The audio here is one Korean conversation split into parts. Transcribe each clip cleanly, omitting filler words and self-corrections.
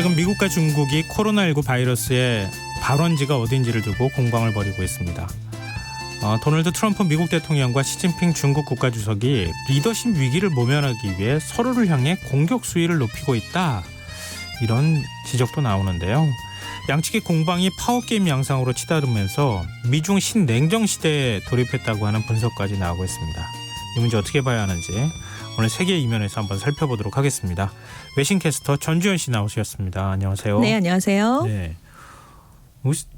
최근 미국과 중국이 코로나19 바이러스의 발원지가 어딘지를 두고 공방을 벌이고 있습니다. 도널드 트럼프 미국 대통령과 시진핑 중국 국가주석이 리더십 위기를 모면하기 위해 서로를 향해 공격 수위를 높이고 있다. 이런 지적도 나오는데요. 양측의 공방이 파워게임 양상으로 치달으면서 미중 신냉정 시대에 돌입했다고 하는 분석까지 나오고 있습니다. 이 문제 어떻게 봐야 하는지 오늘 세계 이면에서 한번 살펴보도록 하겠습니다. 외신캐스터 전주현 씨 나오셨습니다. 안녕하세요. 네, 안녕하세요. 네.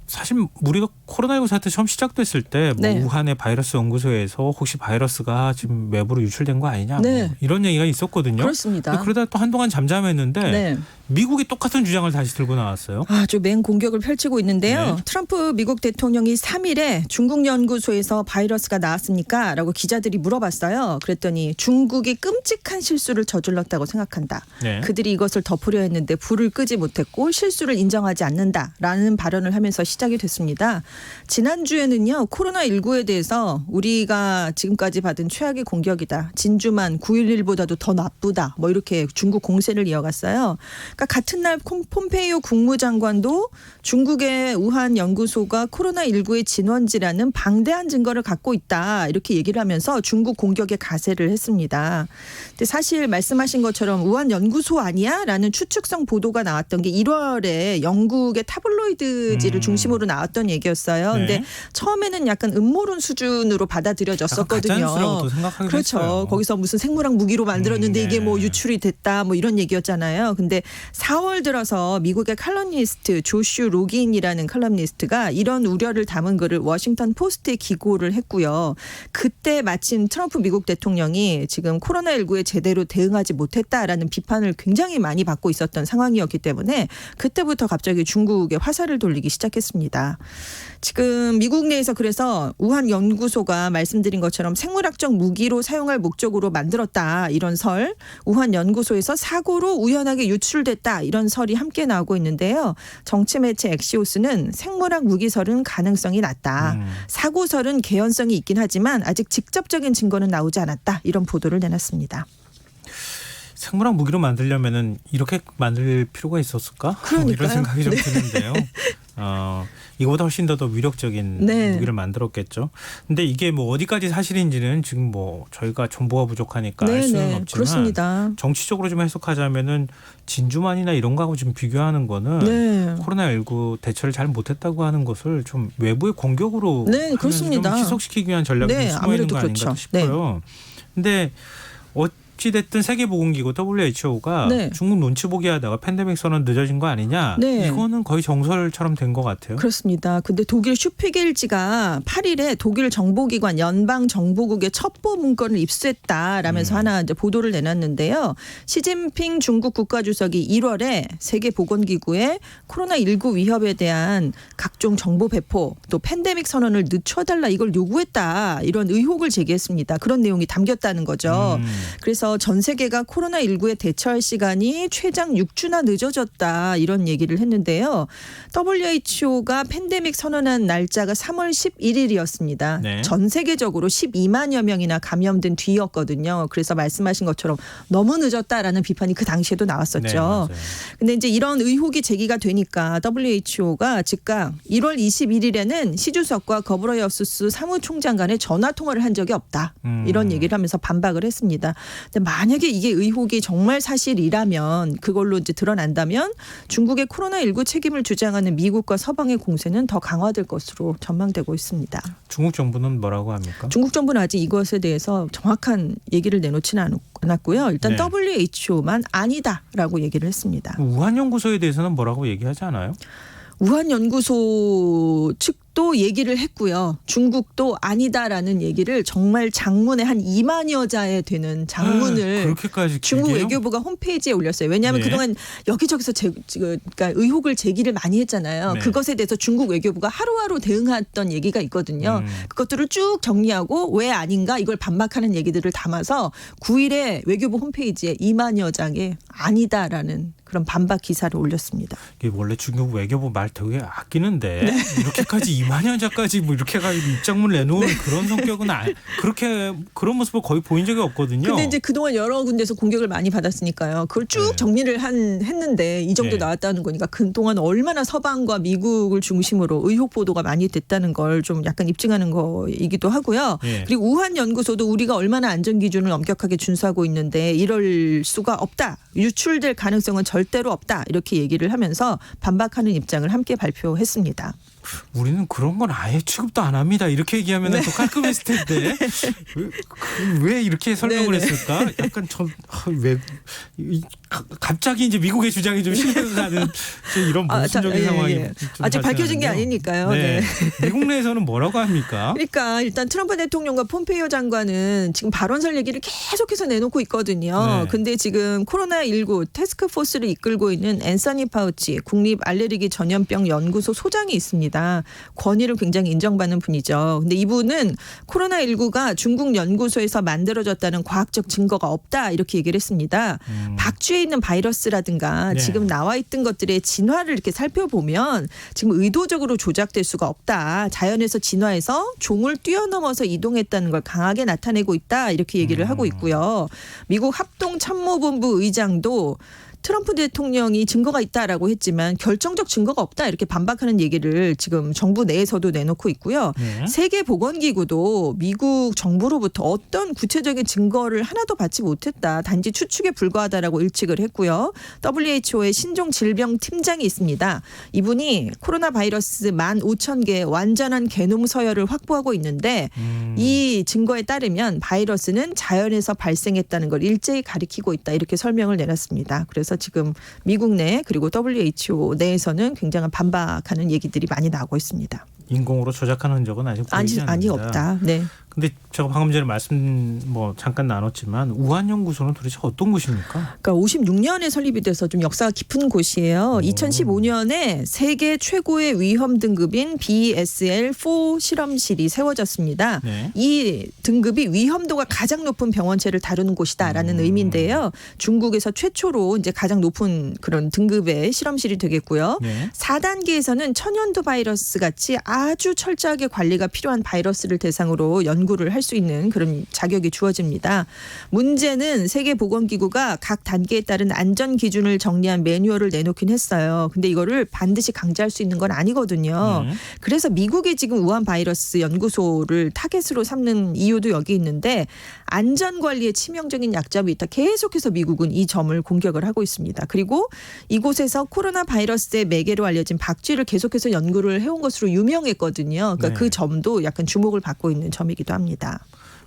사실 우리가 코로나19 사태 처음 시작됐을 때 네. 우한의 바이러스 연구소에서 혹시 바이러스가 지금 외부로 유출된 거 아니냐 네. 이런 얘기가 있었거든요. 그렇습니다. 그러다 또 한동안 잠잠했는데 네. 미국이 똑같은 주장을 다시 들고 나왔어요. 아주 맹공격을 펼치고 있는데요. 네. 트럼프 미국 대통령이 3일에 중국 연구소에서 바이러스가 나왔습니까? 라고 기자들이 물어봤어요. 그랬더니 중국이 끔찍한 실수를 저질렀다고 생각한다. 네. 그들이 이것을 덮으려 했는데 불을 끄지 못했고 실수를 인정하지 않는다라는 발언을 하면서 시작이 됐습니다. 지난주에는요. 코로나19에 대해서 우리가 지금까지 받은 최악의 공격이다. 진주만 9.11보다도 더 나쁘다. 뭐 이렇게 중국 공세를 이어갔어요. 그러니까 같은 날 폼페이오 국무장관도 중국의 우한 연구소가 코로나19의 진원지라는 방대한 증거를 갖고 있다. 이렇게 얘기를 하면서 중국 공격에 가세를 했습니다. 근데 사실 말씀하신 것처럼 우한 연구소 아니야? 라는 추측성 보도가 나왔던 게 1월에 영국의 타블로이드지를 중심으로 나왔던 얘기였어요. 근데 네. 처음에는 약간 음모론 수준으로 받아들여졌었거든요. 가짜뉴스라고도 생각하기도 그렇죠. 했어요. 거기서 무슨 생물학 무기로 만들었는데 네. 이게 뭐 유출이 됐다 뭐 이런 얘기였잖아요. 근데 4월 들어서 미국의 칼럼니스트 조슈 로긴이라는 칼럼니스트가 이런 우려를 담은 글을 워싱턴 포스트에 기고를 했고요. 그때 마침 트럼프 미국 대통령이 지금 코로나19에 제대로 대응하지 못했다라는 비판을 굉장히 많이 받고 있었던 상황이었기 때문에 그때부터 갑자기 중국에 화살을 돌리기 시작했습니다. 지금 미국 내에서 그래서 우한 연구소가 말씀드린 것처럼 생물학적 무기로 사용할 목적으로 만들었다 이런 설, 우한 연구소에서 사고로 우연하게 유출됐다 이런 설이 함께 나오고 있는데요. 정치 매체 엑시오스는 생물학 무기설은 가능성이 낮다. 사고설은 개연성이 있긴 하지만 아직 직접적인 증거는 나오지 않았다. 이런 보도를 내놨습니다. 생물학 무기로 만들려면은 이렇게 만들 필요가 있었을까? 그러니까요. 이런 생각이 좀 네. 드는데요. 이거보다 훨씬 더 위력적인 네. 무기를 만들었겠죠. 근데 이게 뭐 어디까지 사실인지는 지금 뭐 저희가 정보가 부족하니까 알 수는 없지만 그렇습니다. 정치적으로 좀 해석하자면은 진주만이나 이런 거하고 좀 비교하는 거는 네. 코로나19 대처를 잘 못했다고 하는 것을 좀 외부의 공격으로 네, 하면서 그렇습니다. 좀 희석시키기 위한 전략이 네, 좀 숨어 있는 아무래도 거 아닌가 그렇죠. 싶어요. 근데 어찌됐든 세계보건기구 WHO가 네. 중국 눈치 보기 하다가 팬데믹 선언 늦어진 거 아니냐. 네. 이거는 거의 정설처럼 된 것 같아요. 그렇습니다. 근데 독일 슈피겔지가 8일에 독일 정보기관 연방정보국의 첩보 문건을 입수했다라면서 하나 이제 보도를 내놨는데요. 시진핑 중국 국가주석이 1월에 세계보건기구에 코로나19 위협에 대한 각종 정보 배포 또 팬데믹 선언을 늦춰달라 이걸 요구했다. 이런 의혹을 제기했습니다. 그런 내용이 담겼다는 거죠. 그래서 전 세계가 코로나19에 대처할 시간이 최장 6주나 늦어졌다 이런 얘기를 했는데요. WHO가 팬데믹 선언한 날짜가 3월 11일이었습니다. 네. 전 세계적으로 12만여 명이나 감염된 뒤였거든요. 그래서 말씀하신 것처럼 너무 늦었다라는 비판이 그 당시에도 나왔었죠. 네, 맞아요. 근데 이제 이런 의혹이 제기가 되니까 WHO가 즉각 1월 21일에는 시 주석과 거브러여수스 사무총장 간에 전화 통화를 한 적이 없다. 이런 얘기를 하면서 반박을 했습니다. 근데 만약에 이게 의혹이 정말 사실이라면 그걸로 이제 드러난다면 중국의 코로나19 책임을 주장하는 미국과 서방의 공세는 더 강화될 것으로 전망되고 있습니다. 중국 정부는 뭐라고 합니까? 중국 정부는 아직 이것에 대해서 정확한 얘기를 내놓지는 않았고요. 일단 네. WHO만 아니다라고 얘기를 했습니다. 우한 연구소에 대해서는 뭐라고 얘기하지 않아요? 우한 연구소 측도 얘기를 했고요. 중국도 아니다라는 얘기를 정말 장문에 한 2만여 자에 되는 장문을 그렇게까지 중국 길게요? 외교부가 홈페이지에 올렸어요. 왜냐하면 네. 그동안 여기저기서 그러니까 의혹을 제기를 많이 했잖아요. 네. 그것에 대해서 중국 외교부가 하루하루 대응했던 얘기가 있거든요. 그것들을 쭉 정리하고 왜 아닌가 이걸 반박하는 얘기들을 담아서 9일에 외교부 홈페이지에 2만여 장에 아니다라는 그런 반박 기사를 올렸습니다. 이게 원래 중국 외교부 말 되게 아끼는데 이렇게까지 이만현자까지 뭐 이렇게 가지고 입장문을 내놓은 그런 성격은 그렇게 그런 모습을 거의 보인 적이 없거든요. 근데 이제 그동안 여러 군데서 공격을 많이 받았으니까요. 그걸 쭉 정리를 했는데 이 정도 나왔다는 거니까 그동안 얼마나 서방과 미국을 중심으로 의혹 보도가 많이 됐다는 걸 좀 약간 입증하는 거이기도 하고요. 그리고 우한 연구소도 우리가 얼마나 안전 기준을 엄격하게 준수하고 있는데 이럴 수가 없다. 유출될 가능성은 절대로 없다. 이렇게 얘기를 하면서 반박하는 입장을 함께 발표했습니다. 우리는 그런 건 아예 취급도 안 합니다. 이렇게 얘기하면 더 깔끔했을 텐데 왜 이렇게 설명을 했을까? 약간 왜 갑자기 이제 미국의 주장이 좀 신뢰가 가는 이런 모순적인 상황이 아직 밝혀진 게 아니니까요. 미국 내에서는 뭐라고 합니까? 그러니까 일단 트럼프 대통령과 폼페이오 장관은 지금 발언설 얘기를 계속해서 내놓고 있거든요. 근데 지금 코로나19 태스크포스를 이끌고 있는 앤서니 파우치 국립 알레르기 전염병 연구소 소장이 있습니다. 권위를 굉장히 인정받는 분이죠. 근데 이분은 코로나19가 중국 연구소에서 만들어졌다는 과학적 증거가 없다 이렇게 얘기를 했습니다. 박쥐에 있는 바이러스라든가 지금 나와 있던 것들의 진화를 이렇게 살펴보면 지금 의도적으로 조작될 수가 없다. 자연에서 진화해서 종을 뛰어넘어서 이동했다는 걸 강하게 나타내고 있다. 이렇게 얘기를 하고 있고요. 미국 합동참모본부 의장도 트럼프 대통령이 증거가 있다라고 했지만 결정적 증거가 없다 이렇게 반박하는 얘기를 지금 정부 내에서도 내놓고 있고요. 세계보건기구도 미국 정부로부터 어떤 구체적인 증거를 하나도 받지 못했다. 단지 추측에 불과하다라고 일축을 했고요. WHO의 신종질병팀장이 있습니다. 이분이 코로나 바이러스 15,000개의 완전한 게놈 서열을 확보하고 있는데 이 증거에 따르면 바이러스는 자연에서 발생했다는 걸 일제히 가리키고 있다. 이렇게 설명을 내놨습니다. 그래서 지금 미국 내 그리고 WHO 내에서는 굉장한 반박하는 얘기들이 많이 나오고 있습니다. 인공으로 조작하는 적은 아직 보이지 않는다. 아니 없다. 네. 근데 제가 방금 전에 말씀 잠깐 나눴지만 우한 연구소는 도대체 어떤 곳입니까? 그러니까 56년에 설립이 돼서 좀 역사가 깊은 곳이에요. 2015년에 세계 최고의 위험 등급인 BSL-4 실험실이 세워졌습니다. 이 등급이 위험도가 가장 높은 병원체를 다루는 곳이다라는 의미인데요. 중국에서 최초로 이제 가장 높은 그런 등급의 실험실이 되겠고요. 4단계에서는 천연두 바이러스 같이 아주 철저하게 관리가 필요한 바이러스를 대상으로 연구를 할 수 있는 그런 자격이 주어집니다. 문제는 세계보건기구가 각 단계에 따른 안전 기준을 정리한 매뉴얼을 내놓긴 했어요. 근데 이거를 반드시 강제할 수 있는 건 아니거든요. 그래서 미국이 지금 우한 바이러스 연구소를 타겟으로 삼는 이유도 여기 있는데 안전관리에 치명적인 약점이 있다. 계속해서 미국은 이 점을 공격을 하고 있습니다. 그리고 이곳에서 코로나 바이러스의 매개로 알려진 박쥐를 계속해서 연구를 해온 것으로 유명했거든요. 그러니까 그 점도 약간 주목을 받고 있는 점이기도 합니다.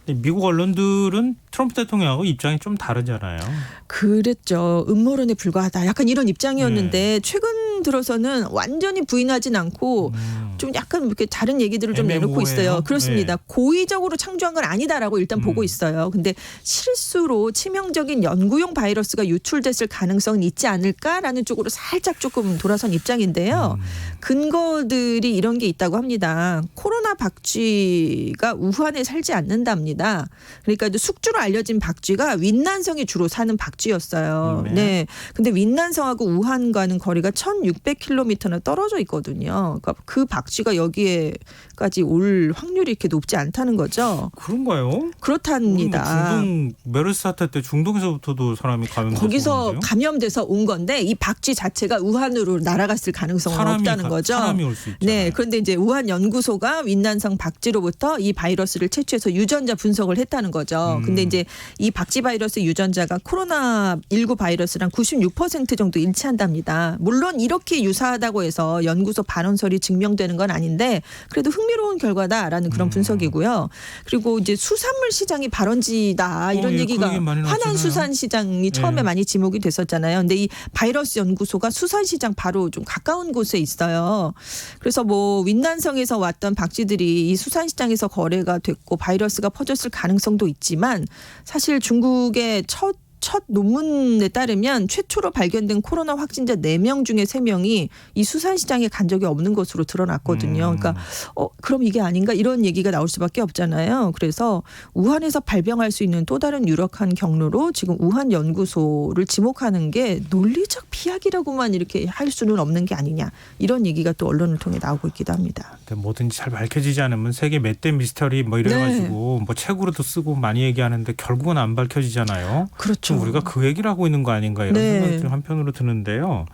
미국 언론들은 트럼프 대통령하고 입장이 좀 다르잖아요. 그랬죠. 음모론에 불과하다. 약간 이런 입장이었는데 최근 들어서는 완전히 부인하진 않고 좀 약간 이렇게 다른 얘기들을 좀 내놓고 있어요. 그렇습니다. 고의적으로 창조한 건 아니다라고 일단 보고 있어요. 근데 실수로 치명적인 연구용 바이러스가 유출됐을 가능성은 있지 않을까라는 쪽으로 살짝 조금 돌아선 입장인데요. 근거들이 이런 게 있다고 합니다. 코로나 박쥐가 우한에 살지 않는답니다. 그러니까 숙주로 알려진 박쥐가 윈난성에 주로 사는 박쥐였어요. 네. 근데 윈난성하고 우한과는 거리가 1,600km나 떨어져 있거든요. 그러니까 그 박쥐가 여기에까지 올 확률이 이렇게 높지 않다는 거죠. 그런가요? 그렇답니다. 중동 메르스 사태 때 중동에서부터도 사람이 감염돼서 거기서 감염돼서 온 건데 이 박쥐 자체가 우한으로 날아갔을 가능성은 없다는 거죠. 사람이 올 수 있잖아요. 네, 그런데 이제 우한 연구소가 윈난성 박쥐로부터 이 바이러스를 채취해서 유전자 분석을 했다는 거죠. 근데 이제 이 박쥐 바이러스 유전자가 코로나19 바이러스랑 96% 정도 일치한답니다. 물론 이렇게 유사하다고 해서 연구소 발언설이 증명되는 건 아닌데 그래도 흥미로운 결과다라는 그런 분석이고요. 그리고 이제 수산물 시장이 발원지다 이런 얘기가 화난 수산 시장이 처음에 많이 지목이 됐었잖아요. 근데 이 바이러스 연구소가 수산 시장 바로 좀 가까운 곳에 있어요. 그래서 윈난성에서 왔던 박쥐들이 이 수산 시장에서 거래가 됐고 바이러스가 퍼졌을 가능성도 있지만 사실 중국의 첫 첫 논문에 따르면 최초로 발견된 코로나 확진자 4명 중에 3명이 이 수산시장에 간 적이 없는 것으로 드러났거든요. 그러니까 그럼 이게 아닌가 이런 얘기가 나올 수밖에 없잖아요. 그래서 우한에서 발병할 수 있는 또 다른 유력한 경로로 지금 우한 연구소를 지목하는 게 논리적 비약이라고만 이렇게 할 수는 없는 게 아니냐 이런 얘기가 또 언론을 통해 나오고 있기도 합니다. 뭐든지 잘 밝혀지지 않으면 세계 몇 대 미스터리 뭐 이래가지고 뭐 책으로도 쓰고 많이 얘기하는데 결국은 안 밝혀지잖아요. 그렇죠. 지금 우리가 그 얘기를 하고 있는 거 아닌가 이런 생각이 좀 한편으로 드는데요.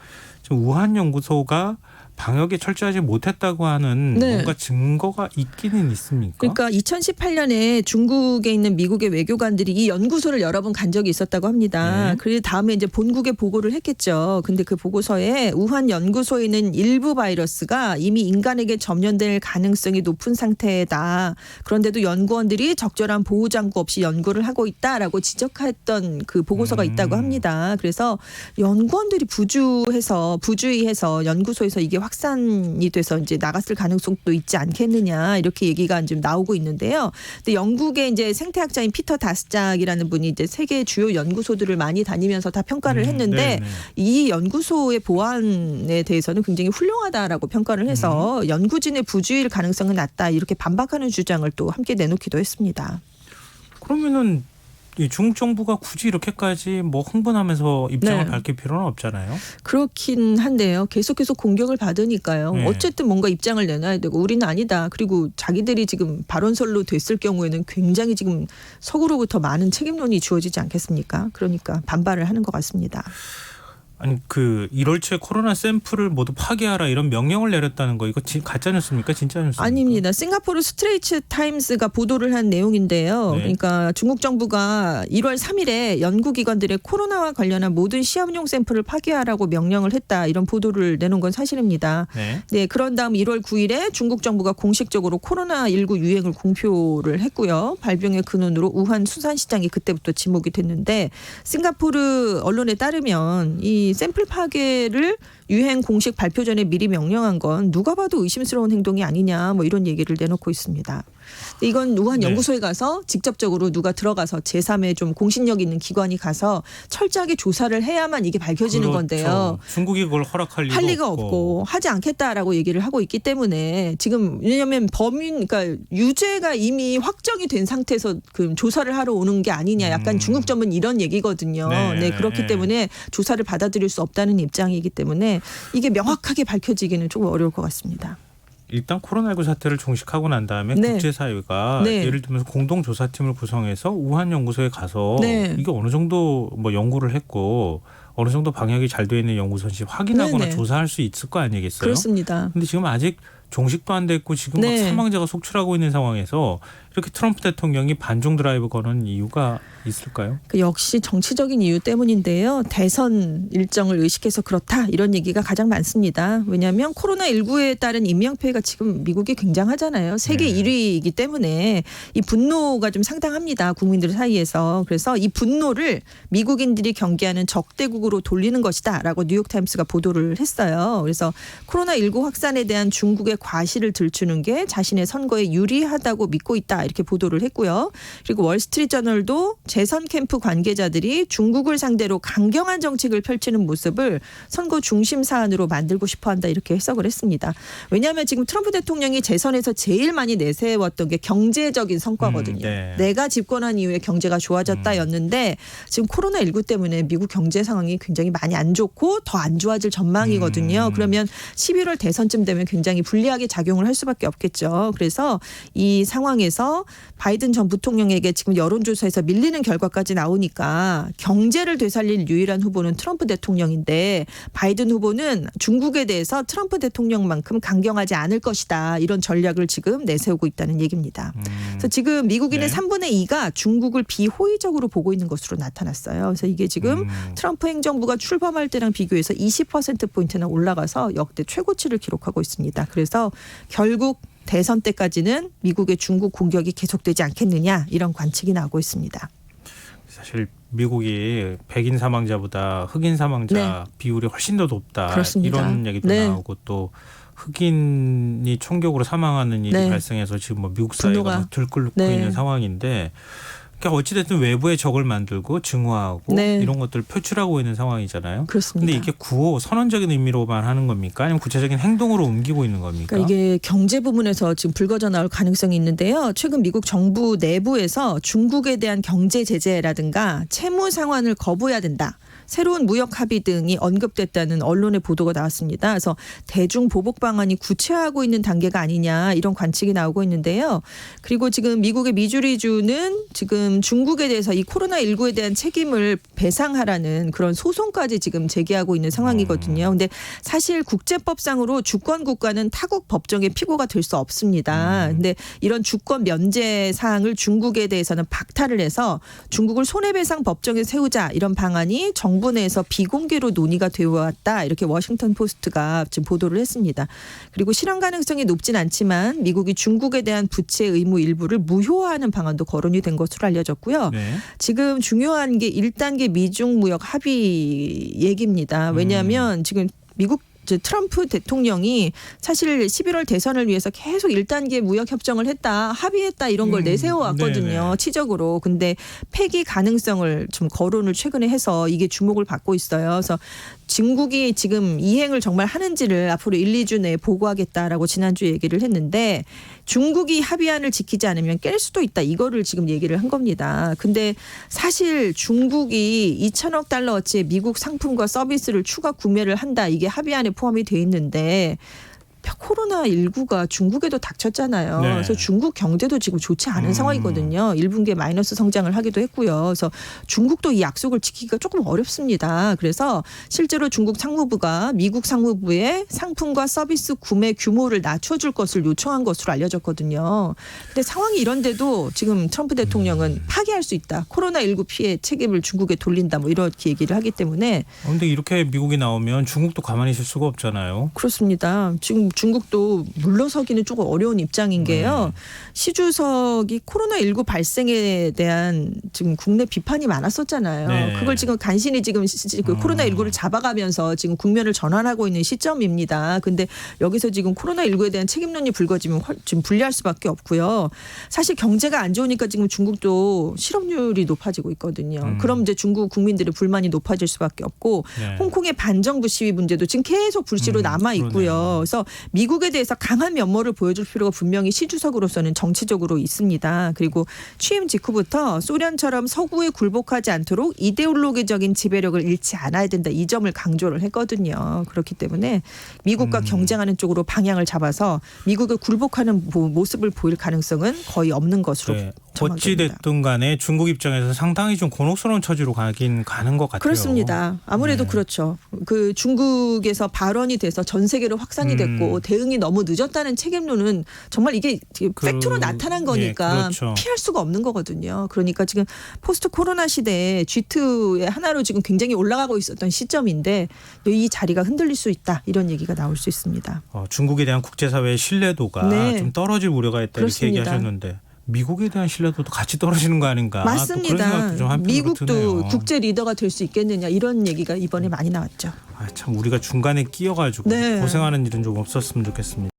지금 우한 연구소가 방역에 철저하지 못했다고 하는 뭔가 증거가 있기는 있습니까? 그러니까 2018년에 중국에 있는 미국의 외교관들이 이 연구소를 여러 번 간 적이 있었다고 합니다. 그 다음에 이제 본국에 보고를 했겠죠. 근데 그 보고서에 우한 연구소에 있는 일부 바이러스가 이미 인간에게 전염될 가능성이 높은 상태다. 그런데도 연구원들이 적절한 보호 장구 없이 연구를 하고 있다라고 지적했던 그 보고서가 있다고 합니다. 그래서 연구원들이 부주의해서 연구소에서 이게 확산이 돼서 이제 나갔을 가능성도 있지 않겠느냐 이렇게 얘기가 좀 나오고 있는데요. 근데 영국의 이제 생태학자인 피터 다스작이라는 분이 이제 세계 주요 연구소들을 많이 다니면서 다 평가를 했는데 이 연구소의 보안에 대해서는 굉장히 훌륭하다라고 평가를 해서 연구진의 부주의일 가능성은 낮다 이렇게 반박하는 주장을 또 함께 내놓기도 했습니다. 그러면은 이 중국 정부가 굳이 이렇게까지 뭐 흥분하면서 입장을 밝힐 필요는 없잖아요. 그렇긴 한데요. 계속해서 공격을 받으니까요. 어쨌든 뭔가 입장을 내놔야 되고 우리는 아니다. 그리고 자기들이 지금 발언설로 됐을 경우에는 굉장히 지금 서구로부터 많은 책임론이 주어지지 않겠습니까? 그러니까 반발을 하는 것 같습니다. 아니 그 1월 초에 코로나 샘플을 모두 파괴하라 이런 명령을 내렸다는 거 이거 가짜 뉴스입니까? 진짜 뉴스입니까? 아닙니다. 싱가포르 스트레이트 타임스가 보도를 한 내용인데요. 그러니까 중국 정부가 1월 3일에 연구기관들의 코로나와 관련한 모든 시험용 샘플을 파괴하라고 명령을 했다. 이런 보도를 내놓은 건 사실입니다. 네, 그런 다음 1월 9일에 중국 정부가 공식적으로 코로나19 유행을 공표를 했고요. 발병의 근원으로 우한 수산시장이 그때부터 지목이 됐는데 싱가포르 언론에 따르면 이 샘플 파괴를 유행 공식 발표 전에 미리 명령한 건 누가 봐도 의심스러운 행동이 아니냐 뭐 이런 얘기를 내놓고 있습니다. 이건 우한 연구소에 가서 직접적으로 누가 들어가서 제3의 좀 공신력 있는 기관이 가서 철저하게 조사를 해야만 이게 밝혀지는 건데요. 중국이 그걸 허락할 리가 없고 하지 않겠다라고 얘기를 하고 있기 때문에 지금 왜냐하면 그러니까 유죄가 이미 확정이 된 상태에서 그 조사를 하러 오는 게 아니냐 약간 중국 점은 이런 얘기거든요. 그렇기 때문에 조사를 받아들일 수 없다는 입장이기 때문에 이게 명확하게 밝혀지기는 조금 어려울 것 같습니다. 일단 코로나19 사태를 종식하고 난 다음에 국제사회가 예를 들면서 공동조사팀을 구성해서 우한 연구소에 가서 이게 어느 정도 뭐 연구를 했고 어느 정도 방역이 잘 되어 있는 연구소인지 확인하거나 조사할 수 있을 거 아니겠어요? 그렇습니다. 그런데 지금 아직 종식도 안 됐고 지금 막 사망자가 속출하고 있는 상황에서 이렇게 트럼프 대통령이 반중 드라이브 거는 이유가 있을까요? 역시 정치적인 이유 때문인데요. 대선 일정을 의식해서 그렇다 이런 얘기가 가장 많습니다. 왜냐하면 코로나19에 따른 인명피해가 지금 미국이 굉장하잖아요. 세계 1위이기 때문에 이 분노가 좀 상당합니다. 국민들 사이에서. 그래서 이 분노를 미국인들이 경계하는 적대국으로 돌리는 것이다라고 뉴욕타임스가 보도를 했어요. 그래서 코로나19 확산에 대한 중국의 과실을 들추는 게 자신의 선거에 유리하다고 믿고 있다. 이렇게 보도를 했고요. 그리고 월스트리트저널도 재선 캠프 관계자들이 중국을 상대로 강경한 정책을 펼치는 모습을 선거 중심 사안으로 만들고 싶어한다 이렇게 해석을 했습니다. 왜냐하면 지금 트럼프 대통령이 재선에서 제일 많이 내세웠던 게 경제적인 성과거든요. 내가 집권한 이후에 경제가 좋아졌다였는데 지금 코로나19 때문에 미국 경제 상황이 굉장히 많이 안 좋고 더 안 좋아질 전망이거든요. 그러면 11월 대선쯤 되면 굉장히 불리하게 작용을 할 수밖에 없겠죠. 그래서 이 상황에서 바이든 전 부통령에게 지금 여론조사에서 밀리는 결과까지 나오니까 경제를 되살릴 유일한 후보는 트럼프 대통령인데 바이든 후보는 중국에 대해서 트럼프 대통령만큼 강경하지 않을 것이다. 이런 전략을 지금 내세우고 있다는 얘기입니다. 그래서 지금 미국인의 3분의 2가 중국을 비호의적으로 보고 있는 것으로 나타났어요. 그래서 이게 지금 트럼프 행정부가 출범할 때랑 비교해서 20%포인트나 올라가서 역대 최고치를 기록하고 있습니다. 그래서 결국 대선 때까지는 미국의 중국 공격이 계속되지 않겠느냐 이런 관측이 나오고 있습니다. 사실 미국이 백인 사망자보다 흑인 사망자 비율이 훨씬 더 높다. 그렇습니다. 이런 얘기도 나오고 또 흑인이 총격으로 사망하는 일이 발생해서 지금 뭐 미국 사회가 막 들끓고 있는 상황인데 그러니까 어찌됐든 외부에 적을 만들고 증오하고 네. 이런 것들을 표출하고 있는 상황이잖아요. 그렇습니다. 근데 이게 구호 선언적인 의미로만 하는 겁니까? 아니면 구체적인 행동으로 옮기고 있는 겁니까? 그러니까 이게 경제 부분에서 지금 불거져 나올 가능성이 있는데요. 최근 미국 정부 내부에서 중국에 대한 경제 제재라든가 채무 상환을 거부해야 된다. 새로운 무역 합의 등이 언급됐다는 언론의 보도가 나왔습니다. 그래서 대중 보복 방안이 구체화하고 있는 단계가 아니냐 이런 관측이 나오고 있는데요. 그리고 지금 미국의 미주리주는 지금 중국에 대해서 이 코로나19에 대한 책임을 배상하라는 그런 소송까지 지금 제기하고 있는 상황이거든요. 근데 사실 국제법상으로 주권 국가는 타국 법정의 피고가 될 수 없습니다. 근데 이런 주권 면제 사항을 중국에 대해서는 박탈을 해서 중국을 손해배상 법정에 세우자 이런 방안이 정부 내에서 비공개로 논의가 되어 왔다. 이렇게 워싱턴 포스트가 지금 보도를 했습니다. 그리고 실현 가능성이 높진 않지만 미국이 중국에 대한 부채 의무 일부를 무효화하는 방안도 거론이 된 것으로 알려졌고요. 네. 지금 중요한 게 1단계 미중 무역 합의 얘기입니다. 왜냐하면 지금 미국 트럼프 대통령이 사실 11월 대선을 위해서 계속 1단계 무역 협정을 했다, 합의했다 이런 걸 내세워 왔거든요. 네네. 치적으로. 근데 폐기 가능성을 좀 거론을 최근에 해서 이게 주목을 받고 있어요. 그래서 중국이 지금 이행을 정말 하는지를 앞으로 1, 2주 내에 보고하겠다라고 지난주에 얘기를 했는데 중국이 합의안을 지키지 않으면 깰 수도 있다. 이거를 지금 얘기를 한 겁니다. 근데 사실 중국이 2천억 달러어치의 미국 상품과 서비스를 추가 구매를 한다. 이게 합의안에 포함이 돼 있는데 코로나19가 중국에도 닥쳤잖아요. 네. 그래서 중국 경제도 지금 좋지 않은 상황이거든요. 1분기에 마이너스 성장을 하기도 했고요. 그래서 중국도 이 약속을 지키기가 조금 어렵습니다. 그래서 실제로 중국 상무부가 미국 상무부에 상품과 서비스 구매 규모를 낮춰줄 것을 요청한 것으로 알려졌거든요. 근데 상황이 이런데도 지금 트럼프 대통령은 파기할 수 있다. 코로나19 피해 책임을 중국에 돌린다. 뭐 이렇게 얘기를 하기 때문에. 그런데 이렇게 미국이 나오면 중국도 가만히 있을 수가 없잖아요. 그렇습니다. 지금 중국도 물러서기는 조금 어려운 입장인 게요. 시 주석이 코로나19 발생에 대한 지금 국내 비판이 많았었잖아요. 네. 그걸 지금 간신히 지금 그 코로나19를 잡아가면서 지금 국면을 전환하고 있는 시점입니다. 근데 여기서 지금 코로나19에 대한 책임론이 불거지면 지금 불리할 수밖에 없고요. 사실 경제가 안 좋으니까 지금 중국도 실업률이 높아지고 있거든요. 그럼 이제 중국 국민들의 불만이 높아질 수밖에 없고 네. 홍콩의 반정부 시위 문제도 지금 계속 불씨로 남아 있고요. 그러네요. 그래서 미국에 대해서 강한 면모를 보여줄 필요가 분명히 시 주석으로서는 정치적으로 있습니다. 그리고 취임 직후부터 소련처럼 서구에 굴복하지 않도록 이데올로기적인 지배력을 잃지 않아야 된다. 이 점을 강조를 했거든요. 그렇기 때문에 미국과 경쟁하는 쪽으로 방향을 잡아서 미국에 굴복하는 모습을 보일 가능성은 거의 없는 것으로 네. 전망됩니다. 어찌됐든 간에 중국 입장에서 상당히 좀 곤혹스러운 처지로 가는 것 같아요. 그렇습니다. 아무래도 네. 그렇죠. 그 중국에서 발언이 돼서 전 세계로 확산이 됐고 대응이 너무 늦었다는 책임론은 정말 이게 팩트로 나타난 거니까 예, 그렇죠. 피할 수가 없는 거거든요. 그러니까 지금 포스트 코로나 시대에 G2의 하나로 지금 굉장히 올라가고 있었던 시점인데 이 자리가 흔들릴 수 있다. 이런 얘기가 나올 수 있습니다. 중국에 대한 국제사회의 신뢰도가 네. 좀 떨어질 우려가 있다 그렇습니다. 이렇게 얘기하셨는데 미국에 대한 신뢰도도 같이 떨어지는 거 아닌가. 또 그런 맞습니다. 생각도 좀 한편으로 미국도 드네요. 국제 리더가 될 수 있겠느냐 이런 얘기가 이번에 많이 나왔죠. 참 우리가 중간에 끼어가지고 네. 고생하는 일은 좀 없었으면 좋겠습니다.